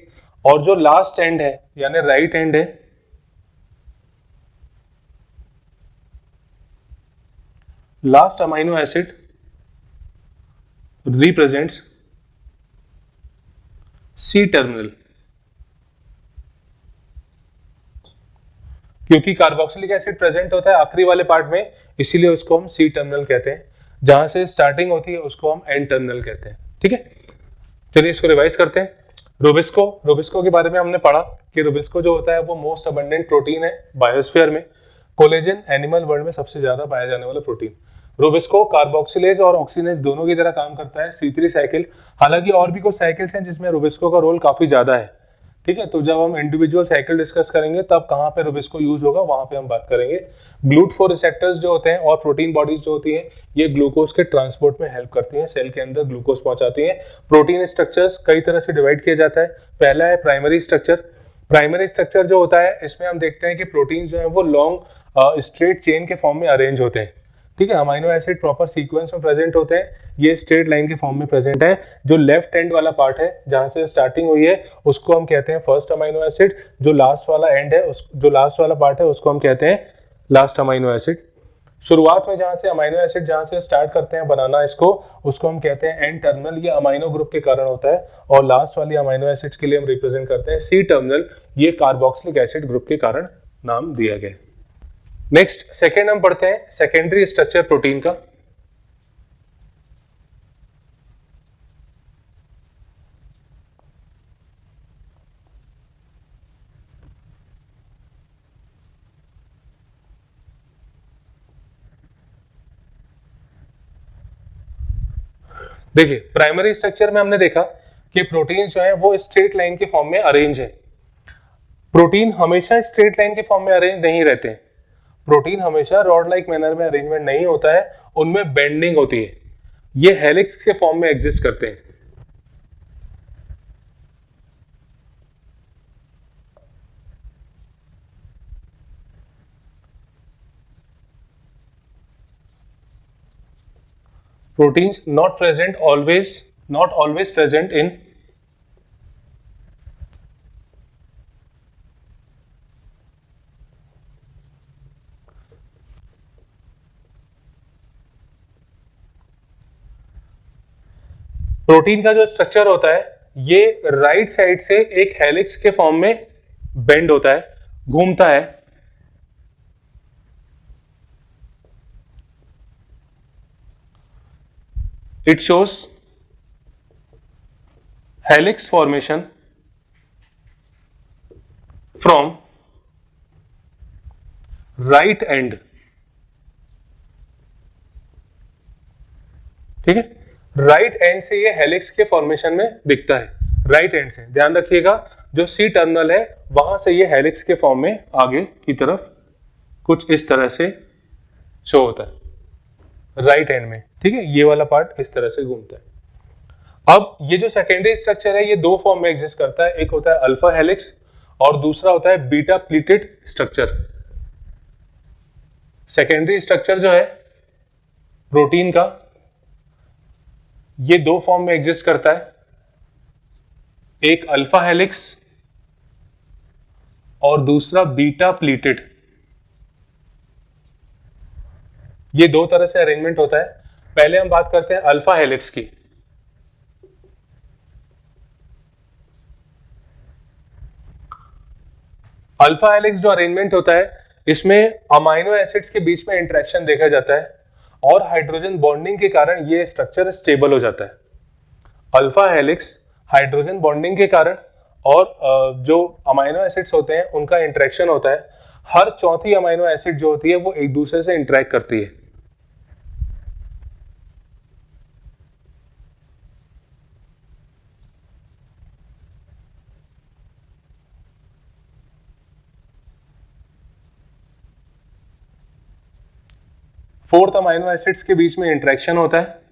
और जो लास्ट एंड है यानी राइट एंड है, last amino acid represents C terminal. क्योंकि कार्बोक्सिलिक एसिड प्रेजेंट होता है आखिरी वाले पार्ट में, इसीलिए उसको हम सी टर्मिनल कहते हैं। जहां से स्टार्टिंग होती है उसको हम एंड टर्मिनल कहते हैं। ठीक है, चलिए इसको रिवाइज करते हैं। रूबिस्को के बारे में हमने पढ़ा कि रूबिस्को जो होता है वो मोस्ट अबंडेंट प्रोटीन है बायोस्फीयर में। कोलेजन एनिमल वर्ल्ड में सबसे ज्यादा पाया जाने वाला प्रोटीन। रूबिस्को कार्बोक्सिलेज और ऑक्सीनेज दोनों की तरह काम करता है, C3 साइकिल। हालांकि और भी कुछ साइकिल्स हैं जिसमें रूबिस्को का रोल काफी ज्यादा है। ठीक है, तो जब हम इंडिविजुअल साइकिल डिस्कस करेंगे तब कहां पे रूबिस्को यूज होगा वहां पे हम बात करेंगे। GLUT4 रिसेप्टर्स जो होते हैं और प्रोटीन बॉडीज जो होती हैं ये ग्लूकोज के ट्रांसपोर्ट में हेल्प करती हैं, सेल के अंदर ग्लूकोज पहुंचाती हैं। प्रोटीन स्ट्रक्चर्स कई तरह से डिवाइड किया जाता है। पहला है प्राइमरी स्ट्रक्चर। प्राइमरी स्ट्रक्चर जो होता है इसमें हम देखते हैं कि प्रोटीन जो है वो लॉन्ग स्ट्रेट चेन के फॉर्म में अरेंज होते हैं। ठीक है, अमाइनो एसिड प्रॉपर सीक्वेंस में प्रेजेंट होते हैं, ये स्ट्रेट लाइन के फॉर्म में प्रेजेंट है। जो लेफ्ट एंड वाला पार्ट है जहां से स्टार्टिंग हुई है उसको हम कहते हैं फर्स्ट अमाइनो एसिड। जो लास्ट वाला एंड है जो लास्ट वाला पार्ट है उसको हम कहते हैं लास्ट अमाइनो एसिड। शुरुआत में जहां से अमाइनो एसिड जहां से स्टार्ट करते हैं बनाना इसको, उसको हम कहते हैं एन टर्मिनल। ये अमाइनो ग्रुप के कारण होता है। और लास्ट वाली अमाइनो एसिड्स के लिए हम रिप्रेजेंट करते हैं सी टर्मिनल। ये कार्बोक्सिलिक एसिड ग्रुप के कारण नाम दिया गया। नेक्स्ट सेकेंड हम पढ़ते हैं सेकेंडरी स्ट्रक्चर प्रोटीन का। देखिए, प्राइमरी स्ट्रक्चर में हमने देखा कि प्रोटीन जो है वो स्ट्रेट लाइन के फॉर्म में अरेंज है। प्रोटीन हमेशा स्ट्रेट लाइन के फॉर्म में अरेंज नहीं रहते हैं। प्रोटीन हमेशा रॉड लाइक मैनर में अरेंजमेंट नहीं होता है, उनमें बेंडिंग होती है। ये हेलिक्स के फॉर्म में एग्जिस्ट करते हैं। Proteins not always present in protein का जो स्ट्रक्चर होता है ये राइट साइड से एक हेलिक्स के फॉर्म में बेंड होता है, घूमता है। It shows helix formation from right end। ठीक है, राइट एंड से ये हेलिक्स के फॉर्मेशन में दिखता है। राइट एंड से ध्यान रखिएगा, जो सी टर्मिनल है वहां से ये हेलिक्स के फॉर्म में आगे की तरफ कुछ इस तरह से शो होता है राइट एंड में। ठीक है, ये वाला पार्ट इस तरह से घूमता है। अब ये जो सेकेंडरी स्ट्रक्चर है ये दो फॉर्म में एग्जिस्ट करता है। एक होता है अल्फा हेलिक्स और दूसरा होता है beta pleated structure. Secondary structure जो है प्रोटीन का ये दो फॉर्म में एग्जिस्ट करता है, एक अल्फा हेलिक्स और दूसरा बीटा प्लीटेड। ये दो तरह से अरेंजमेंट होता है। पहले हम बात करते हैं अल्फा हेलिक्स की। अल्फा हेलिक्स जो अरेंजमेंट होता है इसमें अमाइनो एसिड्स के बीच में इंटरेक्शन देखा जाता है और हाइड्रोजन बॉन्डिंग के कारण ये स्ट्रक्चर स्टेबल हो जाता है। अल्फा हेलिक्स हाइड्रोजन बॉन्डिंग के कारण और जो अमाइनो एसिड्स होते हैं उनका इंटरेक्शन होता है। हर चौथी अमाइनो एसिड जो होती है वो एक दूसरे से इंटरेक्ट करती है। 4th अमाइनो एसिड्स के बीच में इंटरेक्शन होता है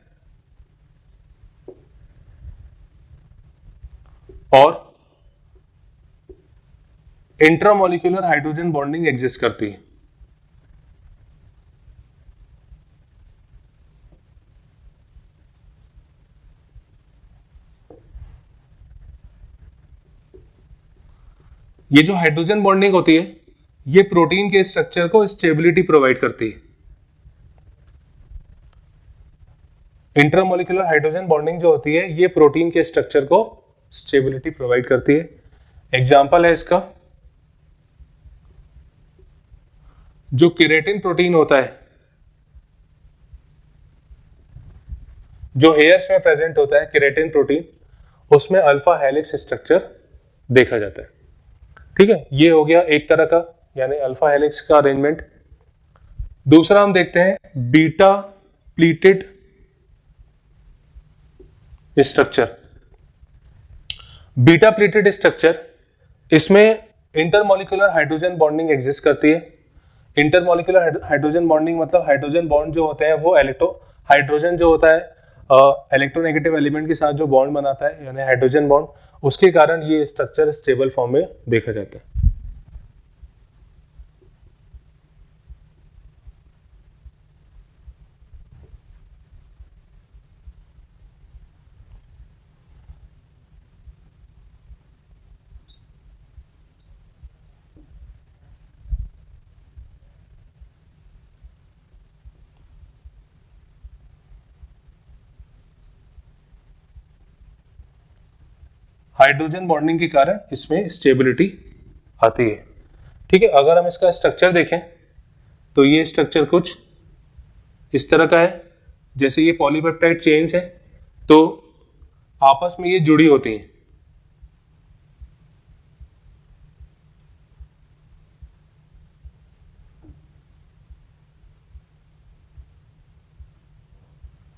और इंट्रामोलिकुलर हाइड्रोजन बॉन्डिंग एग्जिस्ट करती है। ये जो हाइड्रोजन बॉन्डिंग होती है ये प्रोटीन के स्ट्रक्चर को स्टेबिलिटी प्रोवाइड करती है। इंट्रामोलिकुलर हाइड्रोजन बॉन्डिंग जो होती है ये प्रोटीन के स्ट्रक्चर को स्टेबिलिटी प्रोवाइड करती है। एग्जांपल है इसका जो केराटिन प्रोटीन होता है, जो हेयर्स में प्रेजेंट होता है केराटिन प्रोटीन, उसमें अल्फा हेलिक्स स्ट्रक्चर देखा जाता है। ठीक है, ये हो गया एक तरह का यानी अल्फा हेलिक्स का अरेंजमेंट। दूसरा हम देखते हैं beta pleated structure. Beta pleated structure, इसमें इंटरमोलिकुलर हाइड्रोजन बॉन्डिंग एग्जिस्ट करती है। इंटरमोलिकुलर हाइड्रोजन बॉन्डिंग मतलब हाइड्रोजन बॉन्ड जो होते हैं वो हाइड्रोजन जो होता है इलेक्ट्रोनेगेटिव एलिमेंट के साथ जो बॉन्ड बनाता है यानी हाइड्रोजन बॉन्ड, उसके कारण ये स्ट्रक्चर स्टेबल फॉर्म में देखा जाता है। हाइड्रोजन बॉन्डिंग के कारण इसमें स्टेबिलिटी आती है। ठीक है, अगर हम इसका स्ट्रक्चर देखें तो ये स्ट्रक्चर कुछ इस तरह का है। जैसे ये पॉलीपेप्टाइड चेन्स है तो आपस में ये जुड़ी होती हैं।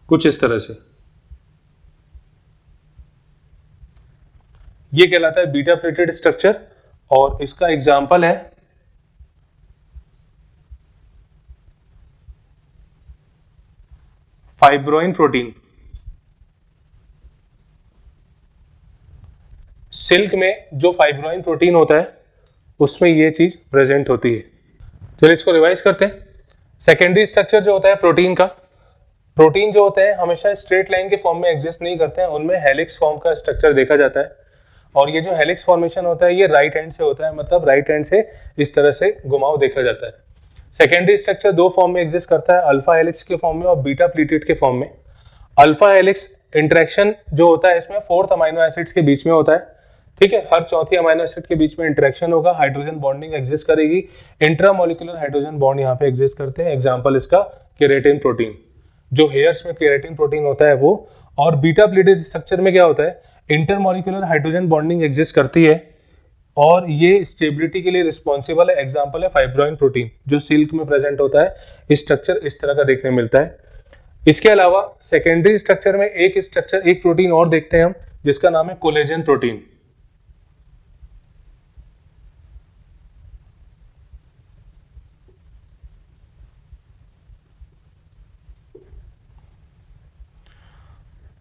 कुछ इस तरह से ये कहलाता है बीटा प्लेटेड स्ट्रक्चर और इसका एग्जाम्पल है फाइब्रोइन प्रोटीन। सिल्क में जो फाइब्रोइन प्रोटीन होता है उसमें ये चीज प्रेजेंट होती है। चलिए इसको रिवाइज करते हैं। सेकेंडरी स्ट्रक्चर जो होता है प्रोटीन का, प्रोटीन जो होते हैं हमेशा स्ट्रेट लाइन के फॉर्म में एग्जिस्ट नहीं करते हैं, उनमें हेलिक्स फॉर्म का स्ट्रक्चर देखा जाता है। और ये जो हेलिक्स फॉर्मेशन होता है ये राइट हैंड से होता है, मतलब राइट हैंड से इस तरह से घुमाव देखा जाता है। सेकेंडरी स्ट्रक्चर दो फॉर्म में एग्जिस्ट करता है, अल्फा हेलिक्स के फॉर्म में और बीटा प्लीटेड के फॉर्म में। अल्फा हेलिक्स इंटरेक्शन जो होता है इसमें 4th अमाइनो एसिड्स के बीच में होता है। ठीक है, हर चौथी अमाइनो एसिड के बीच में इंटरेक्शन होगा, हाइड्रोजन बॉन्डिंग एग्जिस्ट करेगी, इंट्रामोलिकुलर हाइड्रोजन बॉन्ड यहाँ पे एग्जिस्ट करते हैं। एग्जाम्पल इसका केराटिन प्रोटीन, जो हेयर्स में केराटिन प्रोटीन होता है वो। और बीटा प्लीटेड स्ट्रक्चर में क्या होता है, इंटरमोलिकुलर हाइड्रोजन बॉन्डिंग एग्जिस्ट करती है और ये स्टेबिलिटी के लिए रिस्पॉन्सिबल है। एग्जाम्पल है फाइब्रोइन प्रोटीन जो सिल्क में प्रेजेंट होता है। स्ट्रक्चर इस तरह का देखने मिलता है। इसके अलावा सेकेंडरी स्ट्रक्चर में एक प्रोटीन और देखते हैं हम जिसका नाम है कोलेजन प्रोटीन।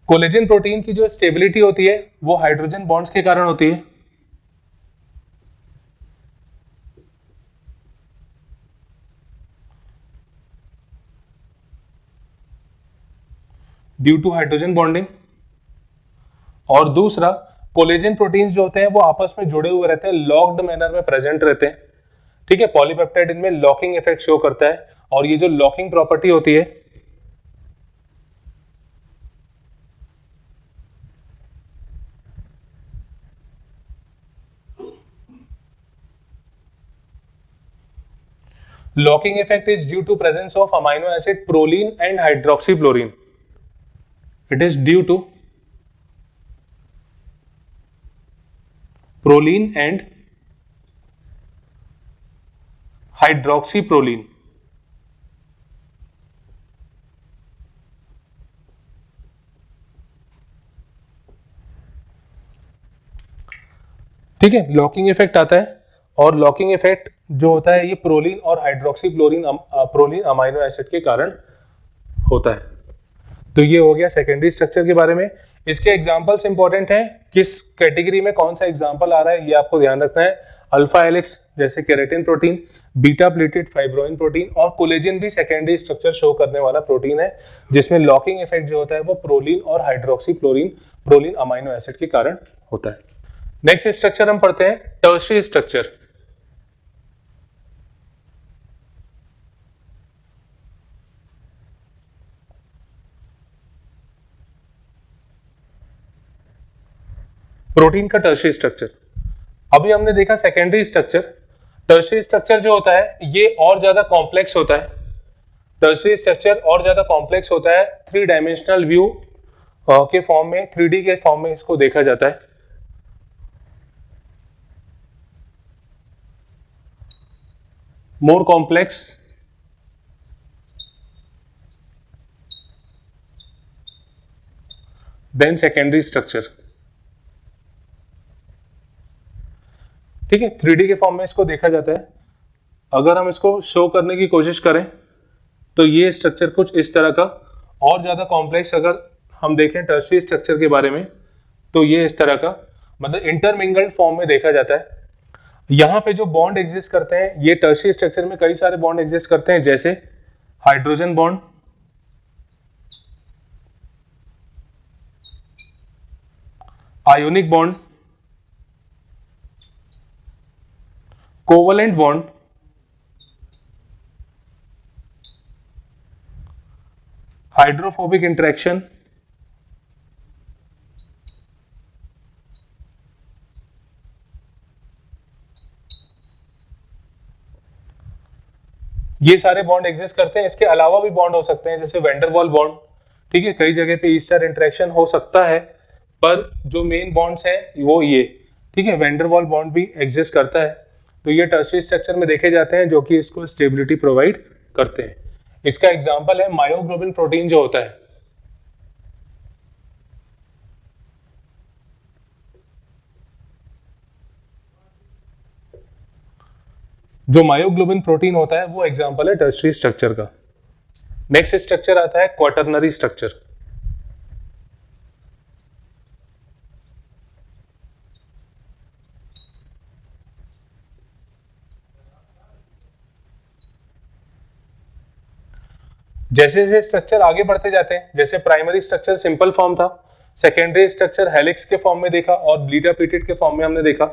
कोलेजन प्रोटीन की जो स्टेबिलिटी होती है वो हाइड्रोजन बॉन्ड्स के कारण होती है। Due to hydrogen bonding. और दूसरा, कोलेजन प्रोटीन्स जो होते हैं वो आपस में जुड़े हुए रहते हैं, लॉक्ड मैनर में प्रेजेंट रहते हैं। ठीक है, पॉलीपेप्टाइड इनमें लॉकिंग इफेक्ट शो करता है और ये जो लॉकिंग प्रॉपर्टी होती है locking effect is due to presence of amino acid proline and hydroxyfluorine. It is due to proline and hydroxyproline. ठीक है, लॉकिंग इफेक्ट आता है और लॉकिंग इफेक्ट जो होता है ये प्रोलीन और हाइड्रोक्सी प्रोलीन अमाइनो एसिड के कारण होता है। तो ये हो गया सेकेंडरी स्ट्रक्चर के बारे में। इसके एग्जांपल्स इंपॉर्टेंट हैं, किस कैटेगरी में कौन सा एग्जांपल आ रहा है ये आपको ध्यान रखना है। अल्फा हेलिक्स जैसे keratin protein, beta pleated fibroin protein और कोलेजन भी सेकेंडरी स्ट्रक्चर शो करने वाला प्रोटीन है, जिसमें लॉकिंग इफेक्ट जो होता है वो प्रोलीन और हाइड्रोक्सी प्रोलीन अमाइनो एसिड के कारण होता है। नेक्स्ट स्ट्रक्चर हम पढ़ते हैं टर्शियरी स्ट्रक्चर। प्रोटीन का टर्शियरी स्ट्रक्चर। अभी हमने देखा सेकेंडरी स्ट्रक्चर। टर्शियरी स्ट्रक्चर जो होता है ये और ज्यादा कॉम्प्लेक्स होता है। टर्शियरी स्ट्रक्चर और ज्यादा कॉम्प्लेक्स होता है, 3 डायमेंशनल व्यू के फॉर्म में, 3D के फॉर्म में इसको देखा जाता है। More complex than secondary structure. ठीक है, 3D के फॉर्म में इसको देखा जाता है। अगर हम इसको शो करने की कोशिश करें तो ये स्ट्रक्चर कुछ इस तरह का, और ज्यादा कॉम्प्लेक्स अगर हम देखें टर्शियरी स्ट्रक्चर के बारे में तो ये इस तरह का, मतलब इंटरमिंगल्ड फॉर्म में देखा जाता है। यहां पे जो बॉन्ड एग्जिस्ट करते हैं, ये टर्शियरी स्ट्रक्चर में कई सारे बॉन्ड एग्जिस्ट करते हैं, जैसे hydrogen bond, ionic bond, covalent bond, hydrophobic interaction, ये सारे बॉन्ड एग्जिस्ट करते हैं। इसके अलावा भी बॉन्ड हो सकते हैं, जैसे वेंडरवॉल बॉन्ड। ठीक है, कई जगह पे ईस्टर इंटरेक्शन हो सकता है, पर जो मेन बॉन्ड्स हैं वो ये, ठीक है, वेंडरवॉल बॉन्ड भी एग्जिस्ट करता है। तो ये टर्शियरी स्ट्रक्चर में देखे जाते हैं, जो कि इसको स्टेबिलिटी प्रोवाइड करते हैं। इसका एग्जाम्पल है मायोग्लोबिन प्रोटीन जो होता है। जो मायोग्लोबिन प्रोटीन होता है वो एग्जाम्पल है टर्शियरी स्ट्रक्चर का। नेक्स्ट स्ट्रक्चर आता है क्वाटरनरी स्ट्रक्चर। जैसे जैसे स्ट्रक्चर आगे बढ़ते जाते हैं, जैसे प्राइमरी स्ट्रक्चर सिंपल फॉर्म था, सेकेंडरी स्ट्रक्चर हेलिक्स के फॉर्म में देखा और बीटा प्लेटेड के फॉर्म में हमने देखा।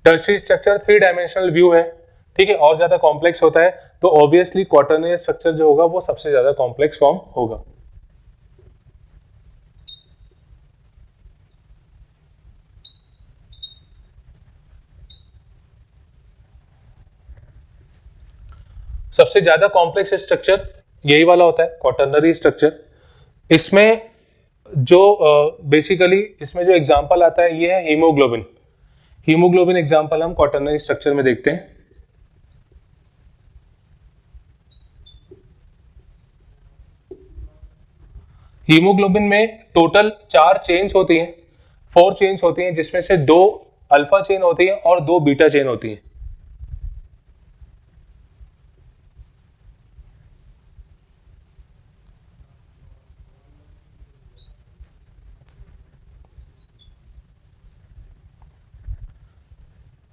टर्शियरी स्ट्रक्चर 3 डायमेंशनल व्यू है, ठीक है, और ज्यादा कॉम्प्लेक्स होता है। तो ऑब्वियसली क्वाटरनरी स्ट्रक्चर जो होगा वो सबसे ज्यादा कॉम्प्लेक्स फॉर्म होगा। सबसे ज्यादा कॉम्प्लेक्स स्ट्रक्चर यही वाला होता है, क्वाटरनरी स्ट्रक्चर। इसमें जो बेसिकली इसमें जो एग्जांपल आता है ये है हीमोग्लोबिन। हीमोग्लोबिन एग्जांपल हम क्वाटरनरी स्ट्रक्चर में देखते हैं। हीमोग्लोबिन में टोटल 4 चेन्स होती हैं, 4 चेन्स होती हैं, जिसमें से 2 अल्फा चेन होती है और 2 बीटा चेन होती है।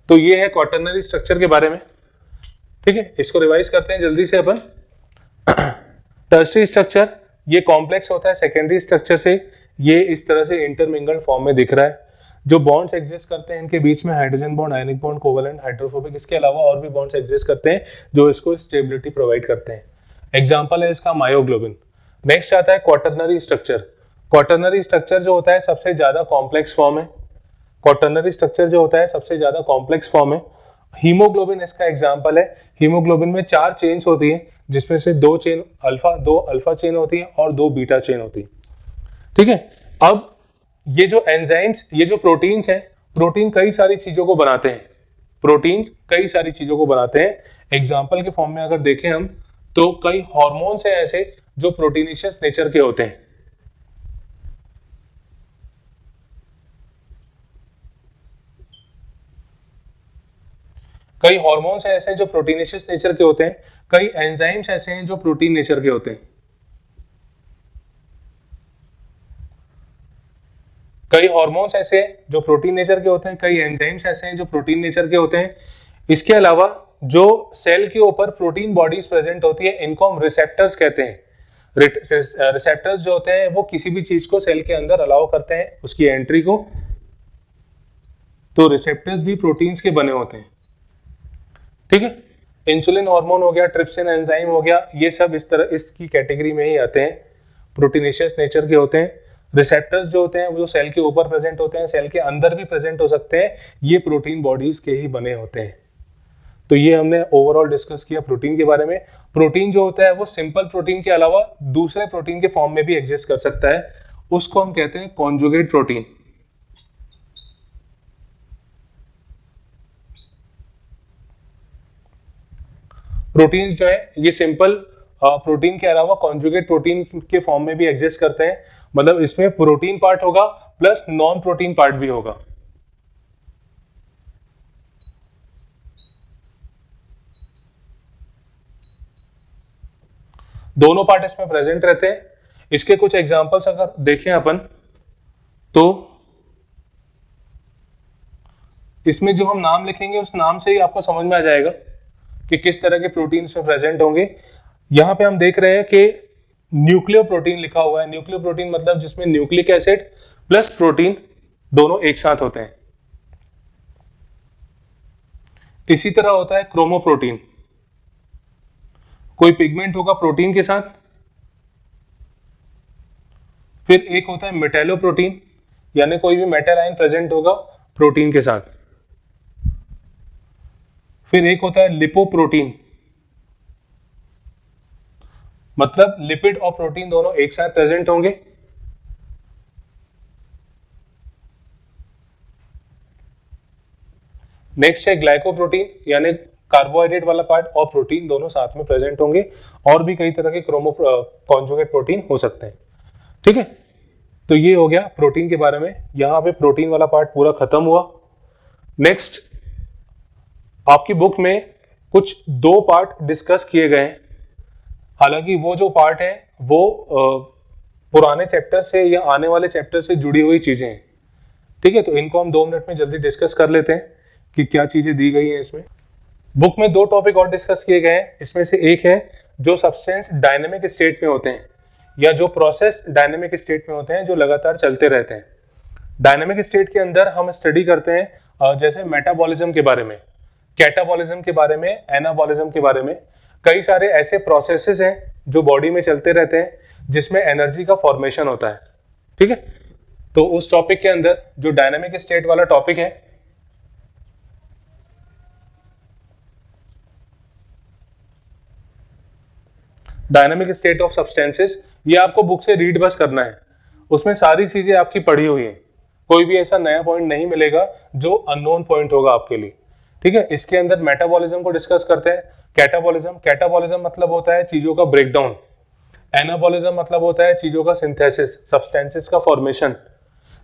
तो ये है क्वाटरनरी स्ट्रक्चर के बारे में। ठीक है, इसको रिवाइज करते हैं जल्दी से अपन। टर्शियरी स्ट्रक्चर ये कॉम्प्लेक्स होता है सेकेंडरी स्ट्रक्चर से, ये इस तरह से इंटरमिंगल्ड फॉर्म में दिख रहा है। जो बॉन्ड्स एग्जिस्ट करते हैं इनके बीच में hydrogen bond, ionic bond, covalent, hydrophobic, इसके अलावा और भी बॉन्ड्स एग्जिस्ट करते हैं जो इसको स्टेबिलिटी प्रोवाइड करते हैं। एग्जाम्पल है इसका मायोग्लोबिन। नेक्स्ट आता है क्वाटरनरी स्ट्रक्चर। क्वाटरनरी स्ट्रक्चर जो होता है सबसे ज्यादा कॉम्प्लेक्स फॉर्म है। क्वाटरनरी स्ट्रक्चर जो होता है सबसे ज्यादा कॉम्प्लेक्स फॉर्म है। हीमोग्लोबिन इसका एग्जाम्पल है। हीमोग्लोबिन में 4 चेन्स होती है, जिसमें से 2 अल्फा चेन होती है और 2 बीटा चेन होती है। ठीक है, अब ये जो एंजाइम्स, ये जो प्रोटीन्स हैं, प्रोटीन कई सारी चीजों को बनाते हैं। प्रोटीन्स कई सारी चीजों को बनाते हैं। एग्जाम्पल के फॉर्म में अगर देखें हम तो कई हॉर्मोन्स हैं ऐसे जो प्रोटीनिशियस नेचर के होते हैं। कई हॉर्मोन्स ऐसे हैं जो प्रोटीनेशियस नेचर के होते हैं, कई एंजाइम्स ऐसे हैं जो प्रोटीन नेचर के होते हैं। कई हॉर्मोन्स ऐसे हैं जो प्रोटीन नेचर के होते हैं, कई एंजाइम्स ऐसे हैं जो प्रोटीन नेचर के होते हैं। इसके अलावा जो सेल के ऊपर प्रोटीन बॉडीज प्रेजेंट होती है, इनको हम रिसेप्टर्स कहते हैं। रिसेप्टर्स जो होते हैं वो किसी भी चीज को सेल के अंदर अलाउ करते हैं उसकी एंट्री को, तो रिसेप्टर्स भी प्रोटीन्स के बने होते हैं। ठीक है, इंसुलिन हार्मोन हो गया, ट्रिप्सिन एंजाइम हो गया, ये सब इस तरह इसकी कैटेगरी में ही आते हैं, प्रोटीनेशियस नेचर के होते हैं। रिसेप्टर्स जो होते हैं वो सेल के ऊपर प्रेजेंट होते हैं, सेल के अंदर भी प्रेजेंट हो सकते हैं, ये प्रोटीन बॉडीज के ही बने होते हैं। तो ये हमने ओवरऑल डिस्कस किया प्रोटीन के बारे में। प्रोटीन जो होता है वो सिंपल प्रोटीन के अलावा दूसरे प्रोटीन के फॉर्म में भी एग्जिस्ट कर सकता है, उसको हम कहते हैं कॉन्जुगेट प्रोटीन। प्रोटीन्स जो है ये सिंपल प्रोटीन के अलावा कॉन्जुगेट प्रोटीन के फॉर्म में भी एग्जिस्ट करते हैं, मतलब इसमें प्रोटीन पार्ट होगा प्लस नॉन प्रोटीन पार्ट भी होगा। दोनों पार्ट इसमें प्रेजेंट रहते हैं। इसके कुछ एग्जांपल्स अगर देखें अपन तो इसमें जो हम नाम लिखेंगे उस नाम से ही आपको समझ में आ जाएगा कि किस तरह के प्रोटीन इसमें प्रेजेंट होंगे। यहां पे हम देख रहे हैं कि न्यूक्लियो प्रोटीन लिखा हुआ है। न्यूक्लियो प्रोटीन मतलब जिसमें न्यूक्लिक एसिड प्लस प्रोटीन दोनों एक साथ होते हैं। इसी तरह होता है क्रोमोप्रोटीन, कोई पिगमेंट होगा प्रोटीन के साथ। फिर एक होता है मेटेलोप्रोटीन, यानी कोई भी मेटल आयन प्रेजेंट होगा प्रोटीन के साथ। फिर एक होता है लिपोप्रोटीन, मतलब लिपिड और प्रोटीन दोनों एक साथ प्रेजेंट होंगे। नेक्स्ट है ग्लाइकोप्रोटीन, यानी कार्बोहाइड्रेट वाला पार्ट और प्रोटीन दोनों साथ में प्रेजेंट होंगे। और भी कई तरह के कॉन्जुगेट प्रोटीन हो सकते हैं। ठीक है, तो ये हो गया प्रोटीन के बारे में। यहां पे प्रोटीन वाला पार्ट पूरा खत्म हुआ। नेक्स्ट आपकी बुक में कुछ दो पार्ट डिस्कस किए गए हैं, हालांकि वो जो पार्ट है वो पुराने चैप्टर से या आने वाले चैप्टर से जुड़ी हुई चीजें हैं। ठीक है, तो इनको हम 2 मिनट में जल्दी डिस्कस कर लेते हैं कि क्या चीजें दी गई हैं इसमें। बुक में 2 टॉपिक और डिस्कस किए गए हैं। इसमें से एक है जो सब्सटेंस डायनेमिक स्टेट में होते हैं या जो प्रोसेस डायनेमिक स्टेट में होते हैं, जो लगातार चलते रहते हैं। डायनेमिक स्टेट के अंदर हम स्टडी करते हैं जैसे मेटाबॉलिज्म के बारे में, कैटाबॉलिज्म के बारे में, एनाबॉलिज्म के बारे में। कई सारे ऐसे प्रोसेसेस हैं जो बॉडी में चलते रहते हैं जिसमें एनर्जी का फॉर्मेशन होता है। ठीक है, तो उस टॉपिक के अंदर जो डायनेमिक स्टेट वाला टॉपिक है, डायनेमिक स्टेट ऑफ सब्सटेंसेस, ये आपको बुक से रीड बस करना है। उसमें सारी चीजें आपकी पढ़ी हुई हैं, कोई भी ऐसा नया पॉइंट नहीं मिलेगा जो अननोन पॉइंट होगा आपके लिए। ठीक है, इसके अंदर मेटाबॉलिज्म को डिस्कस करते हैं। कैटाबॉलिज्म मतलब होता है चीजों का ब्रेकडाउन। एनाबॉलिज्म मतलब होता है चीजों का सिंथेसिस, सब्सटेंसेस का फॉर्मेशन।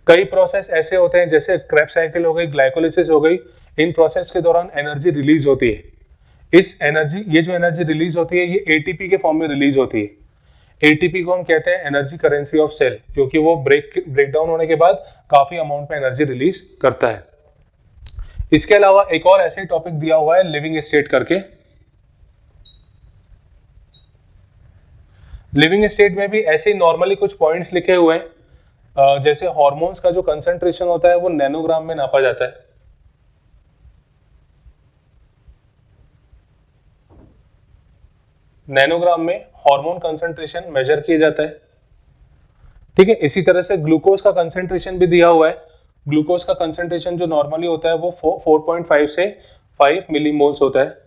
कई प्रोसेस ऐसे होते हैं जैसे क्रेब्स साइकिल हो गई, ग्लाइकोलिसिस हो गई, इन प्रोसेस के दौरान एनर्जी रिलीज होती है। ये जो एनर्जी रिलीज होती है ये एटीपी के फॉर्म में रिलीज होती है। एटीपी को हम कहते हैं एनर्जी करेंसी ऑफ सेल, क्योंकि वो ब्रेकडाउन होने के बाद काफी अमाउंट में एनर्जी रिलीज करता है। इसके अलावा एक और ऐसे टॉपिक दिया हुआ है लिविंग स्टेट करके। लिविंग स्टेट में भी ऐसे ही नॉर्मली कुछ पॉइंट्स लिखे हुए हैं, जैसे हार्मोन्स का जो कंसंट्रेशन होता है वो नैनोग्राम में नापा जाता है। नैनोग्राम में हार्मोन कंसंट्रेशन मेजर किया जाता है। ठीक है, इसी तरह से ग्लूकोज का कंसंट्रेशन भी दिया हुआ है। ग्लूकोज का कंसंट्रेशन जो नॉर्मली होता है वो 4.5 से 5 मिलीमोल्स होता है।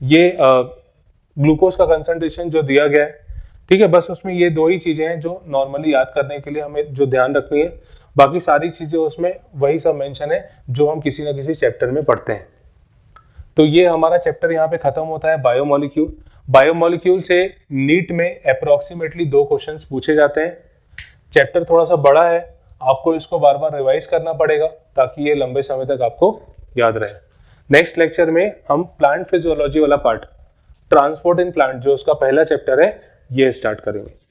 ये ग्लूकोज का कंसंट्रेशन जो दिया गया है। ठीक है, बस उसमें ये 2 ही चीजें हैं जो नॉर्मली याद करने के लिए हमें जो ध्यान रखनी है। बाकी सारी चीजें उसमें वही सब मेंशन है जो हम किसी ना किसी चैप्टर में पढ़ते हैं। तो ये हमारा चैप्टर यहाँ पे खत्म होता है बायोमोलिक्यूल। बायोमोलिक्यूल से नीट में अप्रोक्सीमेटली 2 क्वेश्चंस पूछे जाते हैं। चैप्टर थोड़ा सा बड़ा है, आपको इसको बार बार रिवाइज करना पड़ेगा ताकि ये लंबे समय तक आपको याद रहे। नेक्स्ट लेक्चर में हम प्लांट फिजियोलॉजी वाला पार्ट, ट्रांसपोर्ट इन प्लांट, जो उसका पहला चैप्टर है, ये स्टार्ट करेंगे।